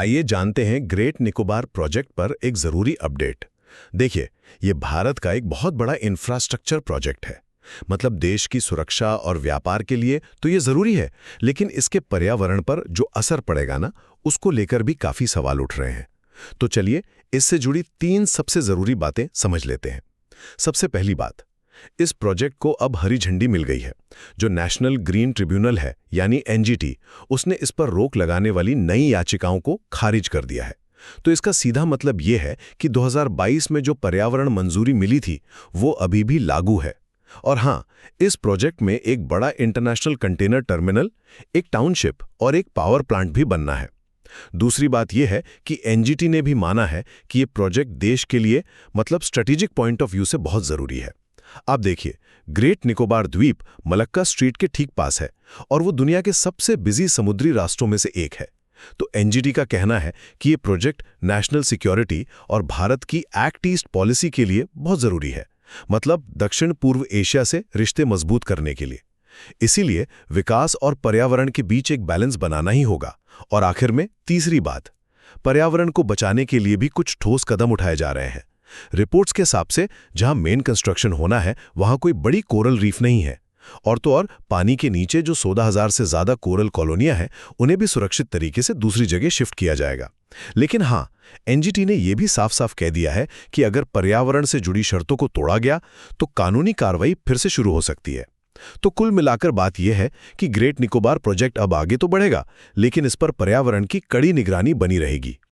आइए जानते हैं ग्रेट निकोबार प्रोजेक्ट पर एक ज़रूरी अपडेट। देखिए, ये भारत का एक बहुत बड़ा इंफ्रास्ट्रक्चर प्रोजेक्ट है। मतलब देश की सुरक्षा और व्यापार के लिए तो ये ज़रूरी है, लेकिन इसके पर्यावरण पर जो असर पड़ेगा ना, उसको लेकर भी काफ़ी सवाल उठ रहे हैं। तो चलिए, इससे जुड़ी 3 सबसे ज़रूरी बातें समझ लेते हैं। सबसे पहली बात, इस प्रोजेक्ट को अब हरी झंडी मिल गई है। जो नेशनल ग्रीन ट्रिब्यूनल है यानी एनजीटी, उसने इस पर रोक लगाने वाली नई याचिकाओं को खारिज कर दिया है। तो इसका सीधा मतलब ये है कि 2022 में जो पर्यावरण मंजूरी मिली थी वो अभी भी लागू है। और हाँ, इस प्रोजेक्ट में एक बड़ा इंटरनेशनल कंटेनर टर्मिनल, एक टाउनशिप और एक पावर प्लांट भी बनना है। दूसरी बात यह है कि एनजीटी ने भी माना है कि ये प्रोजेक्ट देश के लिए मतलब स्ट्रेटेजिक पॉइंट ऑफ व्यू से बहुत ज़रूरी है। आप देखिए, ग्रेट निकोबार द्वीप मलक्का स्ट्रीट के ठीक पास है और वो दुनिया के सबसे बिजी समुद्री राष्ट्रों में से एक है। तो एनजीटी का कहना है कि ये प्रोजेक्ट नेशनल सिक्योरिटी और भारत की एक्ट ईस्ट पॉलिसी के लिए बहुत ज़रूरी है, मतलब दक्षिण पूर्व एशिया से रिश्ते मजबूत करने के लिए। इसीलिए विकास और पर्यावरण के बीच एक बैलेंस बनाना ही होगा। और आखिर में तीसरी बात, पर्यावरण को बचाने के लिए भी कुछ ठोस कदम उठाए जा रहे हैं। रिपोर्ट्स के हिसाब से जहां मेन कंस्ट्रक्शन होना है वहां कोई बड़ी कोरल रीफ नहीं है। और तो और पानी के नीचे जो 16,000 से ज्यादा कोरल कॉलोनियां हैं, उन्हें भी सुरक्षित तरीके से दूसरी जगह शिफ्ट किया जाएगा। लेकिन हाँ, एनजीटी ने यह भी साफ साफ कह दिया है कि अगर पर्यावरण से जुड़ी शर्तों को तोड़ा गया तो कानूनी कार्रवाई फिर से शुरू हो सकती है। तो कुल मिलाकर बात यह है कि ग्रेट निकोबार प्रोजेक्ट अब आगे तो बढ़ेगा, लेकिन इस पर पर्यावरण की कड़ी निगरानी बनी रहेगी।